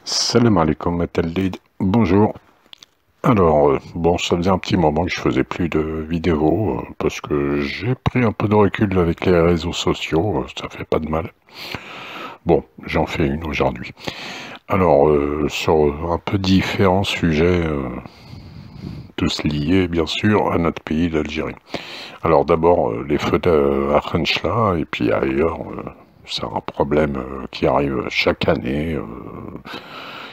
Salam alaikum, Mataldid. Bonjour. Alors, bon, ça faisait un petit moment que je faisais plus de vidéos parce que j'ai pris un peu de recul avec les réseaux sociaux, ça fait pas de mal. Bon, j'en fais une aujourd'hui. Alors, sur un peu différents sujets, tous liés bien sûr à notre pays, l'Algérie. Alors d'abord, les feux à Khenchela et puis ailleurs, c'est un problème qui arrive chaque année.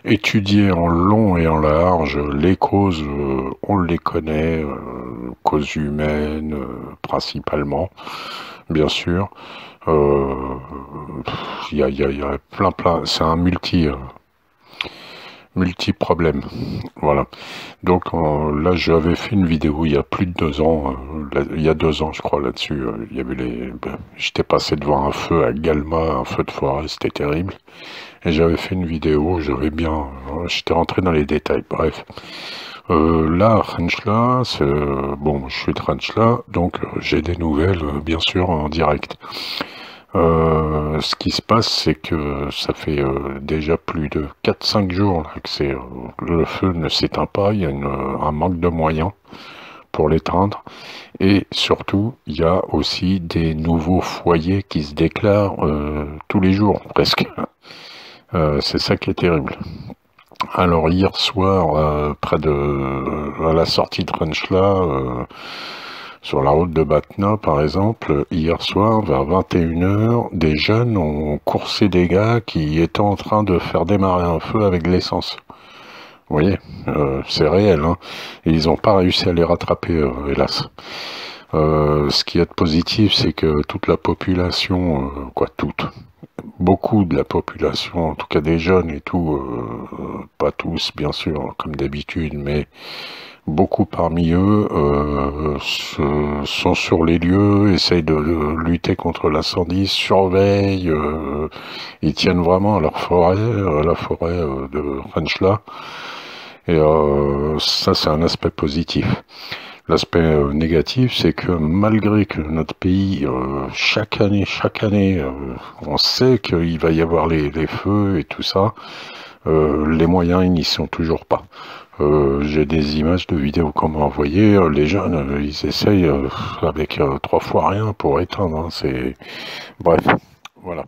Étudier en long et en large, les causes, on les connaît, causes humaines principalement, bien sûr. Il y a plein, c'est un multi-problème. Voilà. Donc là, j'avais fait une vidéo il y a plus de 2 ans, il y a 2 ans, je crois, là-dessus. Il y avait j'étais passé devant un feu à Galma, un feu de forêt, c'était terrible. Et j'avais fait une vidéo, j'étais rentré dans les détails, bref. Là, à Khenchela, bon, je suis de Khenchela, donc j'ai des nouvelles, bien sûr, en direct. Ce qui se passe, c'est que ça fait déjà plus de 4-5 jours là, que le feu ne s'éteint pas, il y a un manque de moyens pour l'éteindre. Et surtout, il y a aussi des nouveaux foyers qui se déclarent tous les jours, presque. C'est ça qui est terrible. Alors hier soir, à la sortie de Khenchela, sur la route de Batna par exemple, hier soir vers 21 h, des jeunes ont coursé des gars qui étaient en train de faire démarrer un feu avec de l'essence. Vous voyez, c'est réel, hein. Et ils n'ont pas réussi à les rattraper, hélas. Ce qui est positif, c'est que toute la population, beaucoup de la population, en tout cas des jeunes et tout, pas tous bien sûr, comme d'habitude, mais beaucoup parmi eux sont sur les lieux, essayent de lutter contre l'incendie, surveillent, ils tiennent vraiment à leur forêt, à la forêt de Khenchela, et ça c'est un aspect positif. L'aspect négatif, c'est que malgré que notre pays, chaque année, on sait qu'il va y avoir les feux et tout ça, les moyens, ils n'y sont toujours pas. J'ai des images de vidéos qu'on m'a envoyées, les jeunes, ils essayent avec 3 fois rien pour éteindre, hein, Bref, voilà.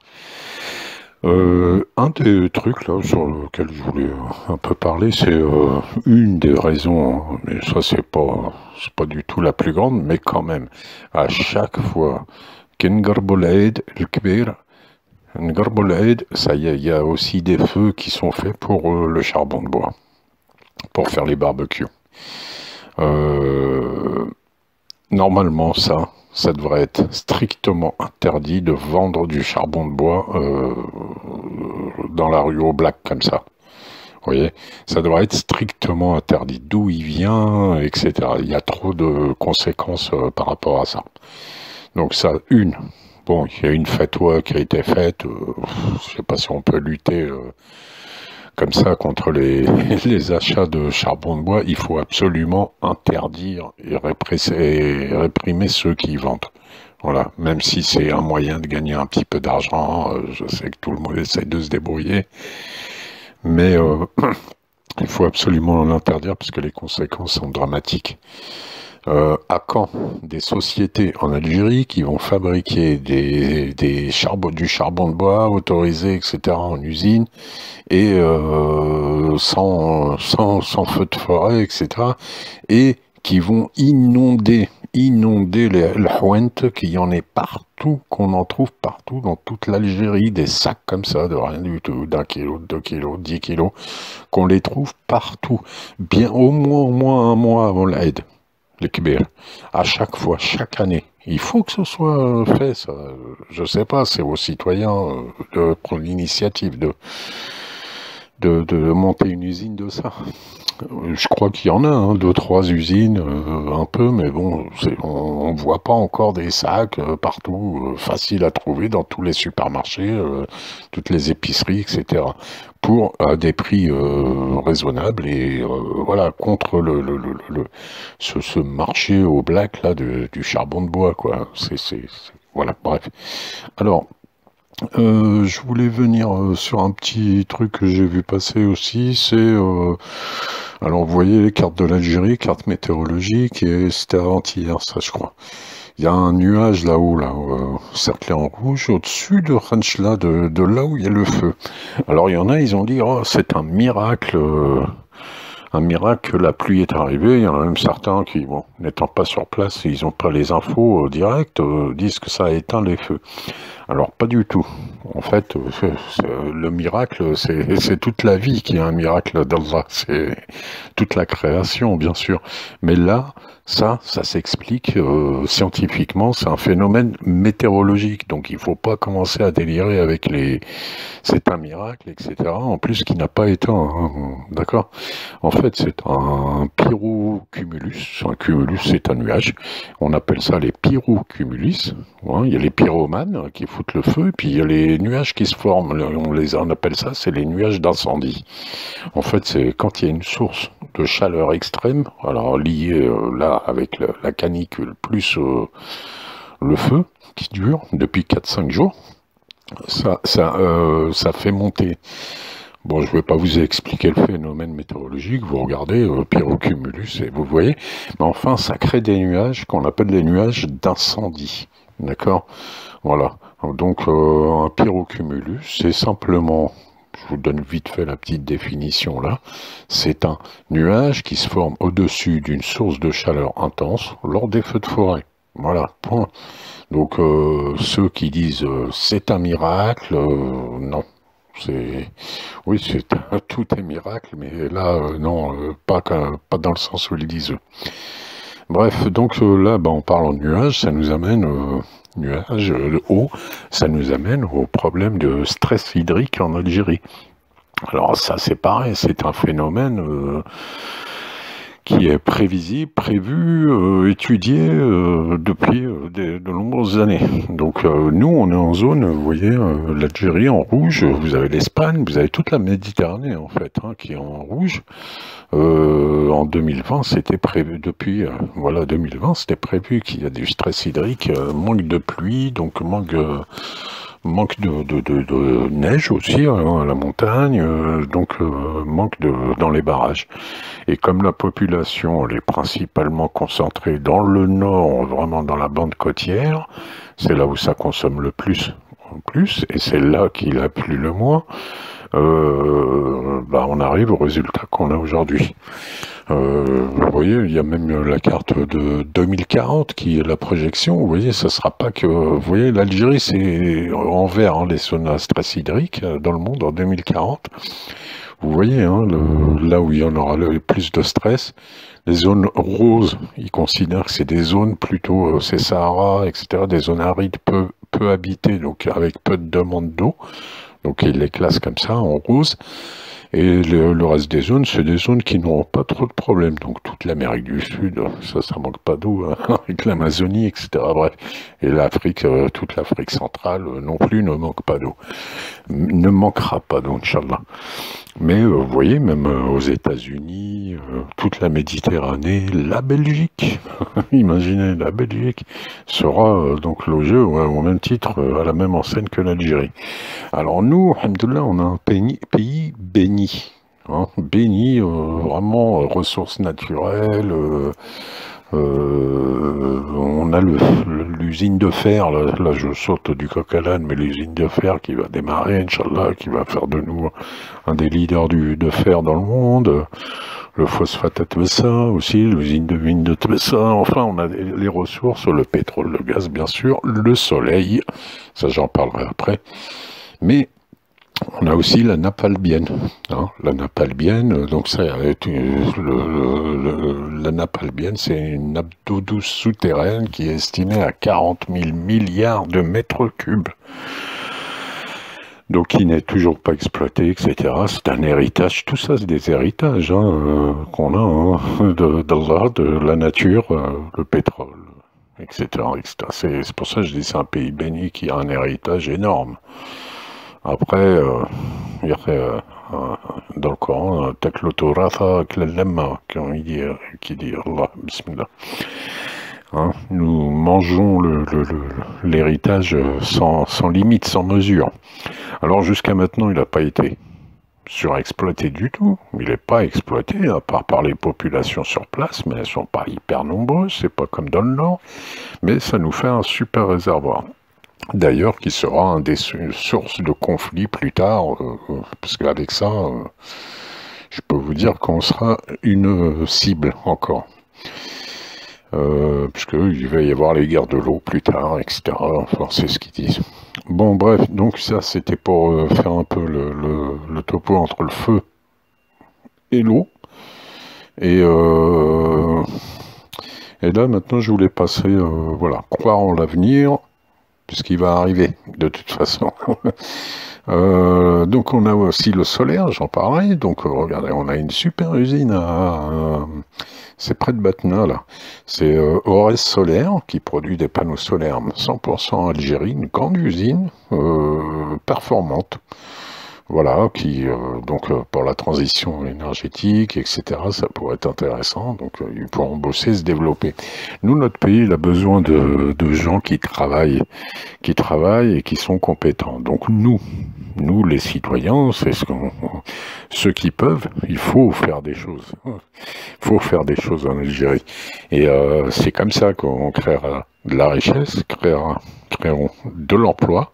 Un des trucs là sur lequel je voulais un peu parler, c'est une des raisons, hein, mais ça c'est pas du tout la plus grande, mais quand même, à chaque fois qu'Ngarbo l'Aïd, le Kbir, Ngarbo l'Aïd, ça y est, il y a aussi des feux qui sont faits pour le charbon de bois, pour faire les barbecues. Normalement, ça devrait être strictement interdit de vendre du charbon de bois dans la rue au black comme ça. Vous voyez, ça devrait être strictement interdit. D'où il vient, etc. Il y a trop de conséquences par rapport à ça. Donc ça, bon, il y a une fatwa qui a été faite. Je sais pas si on peut lutter comme ça contre les achats de charbon de bois. Il faut absolument interdire et réprimer ceux qui vendent. Voilà, même si c'est un moyen de gagner un petit peu d'argent, je sais que tout le monde essaie de se débrouiller, mais il faut absolument l'interdire parce que les conséquences sont dramatiques. À quand des sociétés en Algérie qui vont fabriquer du charbon de bois autorisé, etc. en usine et sans feu de forêt, etc. et qui vont inonder le Houent, qu'il y en ait partout, qu'on en trouve partout dans toute l'Algérie, des sacs comme ça, de rien du tout, d'1 kilo, 2 kilos, 10 kilos, qu'on les trouve partout, bien au moins un mois avant l'Aïd, les Kbir, à chaque fois, chaque année. Il faut que ce soit fait, ça. Je sais pas, c'est aux citoyens de prendre l'initiative de monter une usine de ça. Je crois qu'il y en a, hein, 2-3 usines, un peu, mais bon, on voit pas encore des sacs partout, faciles à trouver dans tous les supermarchés, toutes les épiceries, etc. Pour des prix raisonnables et voilà, contre ce marché au black là du charbon de bois, quoi. Voilà, bref. Alors, Je voulais venir sur un petit truc que j'ai vu passer aussi, c'est... alors vous voyez les cartes de l'Algérie, cartes météorologiques, et c'était avant-hier ça je crois. Il y a un nuage là-haut, là, cerclé en rouge, au-dessus de Khanchla, de là où il y a le feu. Alors il y en a, ils ont dit, oh c'est un miracle que la pluie est arrivée. Il y en a même certains qui, bon, n'étant pas sur place, ils n'ont pas les infos directes, disent que ça a éteint les feux. Alors pas du tout. En fait, le miracle, c'est toute la vie qui est un miracle d'Allah. C'est toute la création, bien sûr. Mais là, ça s'explique scientifiquement. C'est un phénomène météorologique. Donc il ne faut pas commencer à délirer avec les... C'est un miracle, etc. En plus, qui n'a pas éteint. Hein, d'accord? En fait, c'est un pyrocumulus. Un cumulus, c'est un nuage. On appelle ça les pyrocumulus. Ouais, il y a les pyromanes qui foutent le feu, et puis il y a les nuages qui se forment. On appelle ça, c'est les nuages d'incendie. En fait, c'est quand il y a une source de chaleur extrême, alors liée là avec la canicule plus le feu qui dure depuis 4-5 jours, ça fait monter. Bon, je ne vais pas vous expliquer le phénomène météorologique, vous regardez pyrocumulus et vous voyez, mais enfin, ça crée des nuages qu'on appelle des nuages d'incendie. D'accord? Voilà. Donc, un pyrocumulus, c'est simplement, je vous donne vite fait la petite définition là, c'est un nuage qui se forme au-dessus d'une source de chaleur intense lors des feux de forêt. Voilà, point. Donc, ceux qui disent c'est un miracle, non. C'est oui, tout est miracle, mais là, non, pas dans le sens où ils disent. Bref, donc là, on parle en nuages, ça nous amène nuages eau, ça nous amène au problème de stress hydrique en Algérie. Alors ça, c'est pareil, c'est un phénomène qui est prévisible, prévu, étudié depuis de nombreuses années. Donc nous, on est en zone, vous voyez, l'Algérie en rouge, vous avez l'Espagne, vous avez toute la Méditerranée en fait, hein, qui est en rouge. En 2020, c'était prévu, depuis voilà 2020, c'était prévu qu'il y a du stress hydrique, manque de pluie, donc manque de neige aussi hein, à la montagne, donc manque dans les barrages. Et comme la population elle est principalement concentrée dans le nord, vraiment dans la bande côtière, c'est là où ça consomme le plus en plus, et c'est là qu'il a plu le moins, on arrive au résultat qu'on a aujourd'hui. Vous voyez, il y a même la carte de 2040 qui est la projection. Vous voyez, ça sera pas que... Vous voyez, l'Algérie, c'est en vert, hein, les zones à stress hydrique dans le monde en 2040. Vous voyez, hein, là où il y en aura le plus de stress. Les zones roses, ils considèrent que c'est des zones plutôt, c'est Sahara, etc., des zones arides peu habitées, donc avec peu de demande d'eau. Donc ils les classent comme ça, en rose. Et le reste des zones, c'est des zones qui n'auront pas trop de problèmes. Donc toute l'Amérique du Sud, ça manque pas d'eau, hein, avec l'Amazonie, etc. Bref. Et l'Afrique, toute l'Afrique centrale non plus ne manque pas d'eau. Ne manquera pas d'eau, Inch'Allah. Mais vous voyez, même aux États-Unis, toute la Méditerranée, la Belgique, imaginez, la Belgique sera donc logée au même titre, à la même enseigne que l'Algérie. Alors nous, alhamdoulilah, on a un pays béni, hein, béni, vraiment ressources naturelles. On a l'usine de fer, là je saute du coq à l'âne, mais l'usine de fer qui va démarrer, Inch'Allah, qui va faire de nous un des leaders de fer dans le monde. Le phosphate à Tbessa aussi, l'usine de mine de Tbessa, enfin on a les ressources, le pétrole, le gaz bien sûr, le soleil, ça j'en parlerai après, mais on a aussi la nappe albienne, hein, la nappe albienne, donc ça, la nappe albienne, c'est une nappe d'eau douce souterraine qui est estimée à 40 000 milliards de mètres cubes. Donc qui n'est toujours pas exploité, etc. C'est un héritage, tout ça c'est des héritages hein, qu'on a hein, d'Allah, de la nature, le pétrole, etc. C'est pour ça que je dis c'est un pays béni qui a un héritage énorme. Après, il y a dans le Coran, Taklotoratha Klalema, qui dit Allah, Bismillah. Hein. Nous mangeons l'héritage sans limite, sans mesure. Alors jusqu'à maintenant, il n'a pas été surexploité du tout. Il n'est pas exploité, à part par les populations sur place, mais elles ne sont pas hyper nombreuses, c'est pas comme dans le Nord. Mais ça nous fait un super réservoir. D'ailleurs, qui sera un des sources de conflits plus tard, parce qu'avec ça, je peux vous dire qu'on sera une cible encore. Puisqu'il va y avoir les guerres de l'eau plus tard, etc. Enfin, c'est ce qu'ils disent. Bon, bref, donc ça, c'était pour faire un peu le topo entre le feu et l'eau. Et là, maintenant, je voulais passer, voilà, croire en l'avenir, puisqu'il va arriver, de toute façon. Donc on a aussi le solaire, j'en parlais. Donc regardez, on a une super usine c'est près de Batna là. C'est Ores Solaire qui produit des panneaux solaires 100% Algérie, une grande usine performante. Voilà, qui donc pour la transition énergétique, etc. Ça pourrait être intéressant. Donc ils pourront bosser, se développer. Nous, notre pays, il a besoin de gens qui travaillent et qui sont compétents. Donc nous les citoyens, c'est ceux qui peuvent, il faut faire des choses. Il faut faire des choses en Algérie. Et c'est comme ça qu'on créera de la richesse, créeront de l'emploi,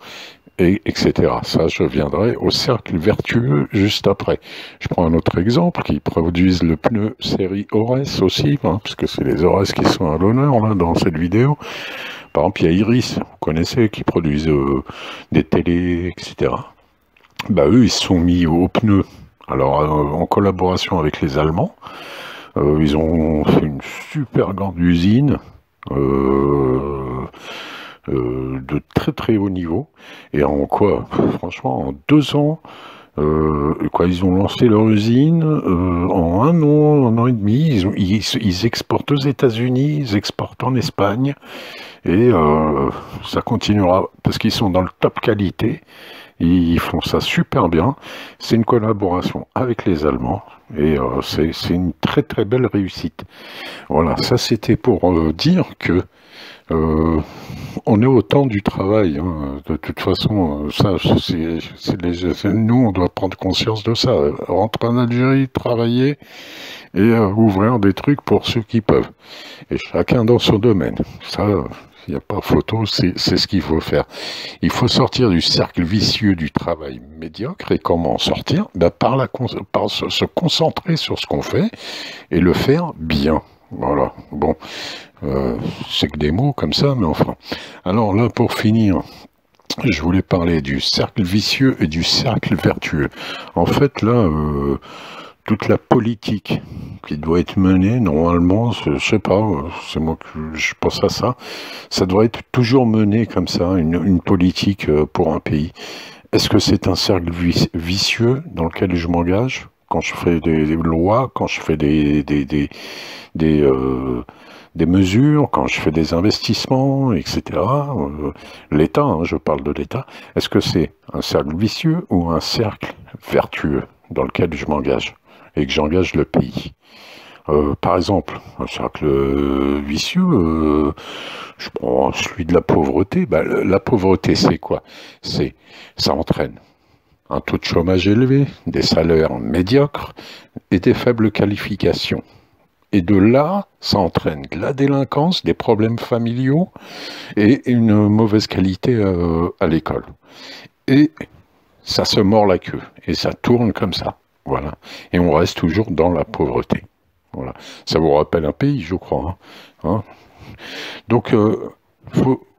etc. Ça, je viendrai au cercle vertueux juste après. Je prends un autre exemple, qui produisent le pneu série Ores aussi, hein, parce que c'est les Ores qui sont à l'honneur là dans cette vidéo. Par exemple, il y a Iris, vous connaissez, qui produisent des télés, etc. Bah eux, ils se sont mis aux pneus. Alors, en collaboration avec les Allemands, ils ont fait une super grande usine de très très haut niveau. Et en quoi, franchement, en 2 ans, ils ont lancé leur usine, en un an et demi, ils exportent aux États-Unis, ils exportent en Espagne, et ça continuera, parce qu'ils sont dans le top qualité, ils font ça super bien, c'est une collaboration avec les Allemands, et c'est une très très belle réussite. Voilà, ça c'était pour dire que on est au temps du travail, hein. De toute façon, ça, nous, on doit prendre conscience de ça. Rentrer en Algérie, travailler et ouvrir des trucs pour ceux qui peuvent. Et chacun dans son domaine. Ça, il n'y a pas photo, c'est ce qu'il faut faire. Il faut sortir du cercle vicieux du travail médiocre. Et comment en sortir? Ben, par se concentrer sur ce qu'on fait et le faire bien. Voilà, bon, c'est que des mots comme ça, mais enfin. Alors là, pour finir, je voulais parler du cercle vicieux et du cercle vertueux. En fait, là, toute la politique qui doit être menée, normalement, je sais pas, c'est moi que je pense à ça, ça doit être toujours mené comme ça, une politique pour un pays. Est-ce que c'est un cercle vicieux dans lequel je m'engage quand je fais des lois, quand je fais des mesures, quand je fais des investissements, etc. L'État, hein, je parle de l'État. Est-ce que c'est un cercle vicieux ou un cercle vertueux dans lequel je m'engage et que j'engage le pays? Par exemple, un cercle vicieux, je prends celui de la pauvreté. Ben, la pauvreté, c'est quoi? Ça entraîne un taux de chômage élevé, des salaires médiocres et des faibles qualifications. Et de là, ça entraîne de la délinquance, des problèmes familiaux et une mauvaise qualité à l'école. Et ça se mord la queue et ça tourne comme ça. Voilà. Et on reste toujours dans la pauvreté. Voilà. Ça vous rappelle un pays, je crois. Hein. Donc,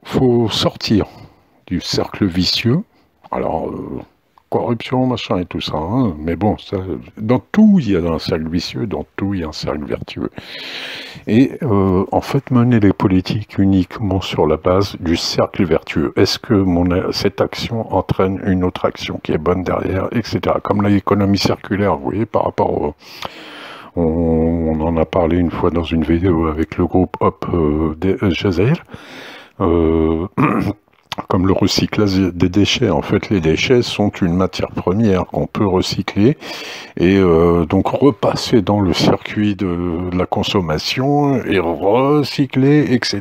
faut sortir du cercle vicieux. Alors, corruption, machin et tout ça. Hein. Mais bon, ça, dans tout, il y a un cercle vicieux, dans tout, il y a un cercle vertueux. Et en fait, mener les politiques uniquement sur la base du cercle vertueux. Est-ce que cette action entraîne une autre action qui est bonne derrière, etc. Comme l'économie circulaire, vous voyez, par rapport on en a parlé une fois dans une vidéo avec le groupe Hop Jazair. comme le recyclage des déchets. En fait, les déchets sont une matière première qu'on peut recycler et donc repasser dans le circuit de la consommation et recycler, etc.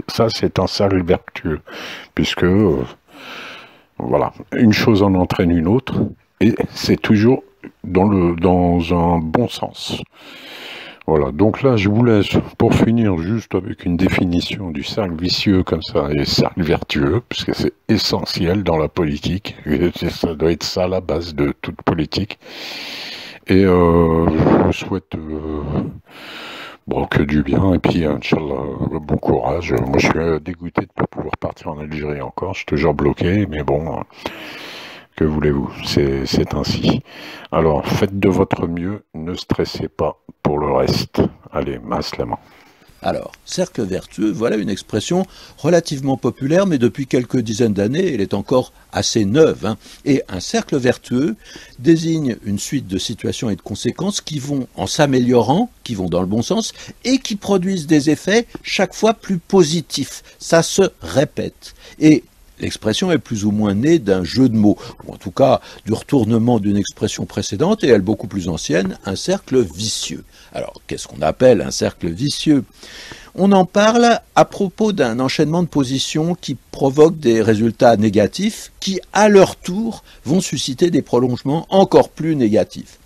Ça, c'est un cercle vertueux, puisque voilà, une chose en entraîne une autre, et c'est toujours dans un bon sens. Voilà, donc là, je vous laisse pour finir juste avec une définition du cercle vicieux comme ça, et cercle vertueux, puisque c'est essentiel dans la politique, et ça doit être ça la base de toute politique. Et je vous souhaite bon, que du bien, et puis Inch'Allah, bon courage. Moi, je suis dégoûté de ne pas pouvoir partir en Algérie encore, je suis toujours bloqué, mais bon, que voulez-vous, c'est ainsi. Alors, faites de votre mieux, ne stressez pas pour le reste. Allez, maslama. Alors, cercle vertueux, voilà une expression relativement populaire, mais depuis quelques dizaines d'années, elle est encore assez neuve, hein. Et un cercle vertueux désigne une suite de situations et de conséquences qui vont en s'améliorant, qui vont dans le bon sens, et qui produisent des effets chaque fois plus positifs. Ça se répète. Et l'expression est plus ou moins née d'un jeu de mots, ou en tout cas du retournement d'une expression précédente, et elle beaucoup plus ancienne, un cercle vicieux. Alors, qu'est-ce qu'on appelle un cercle vicieux ? On en parle à propos d'un enchaînement de positions qui provoque des résultats négatifs qui, à leur tour, vont susciter des prolongements encore plus négatifs.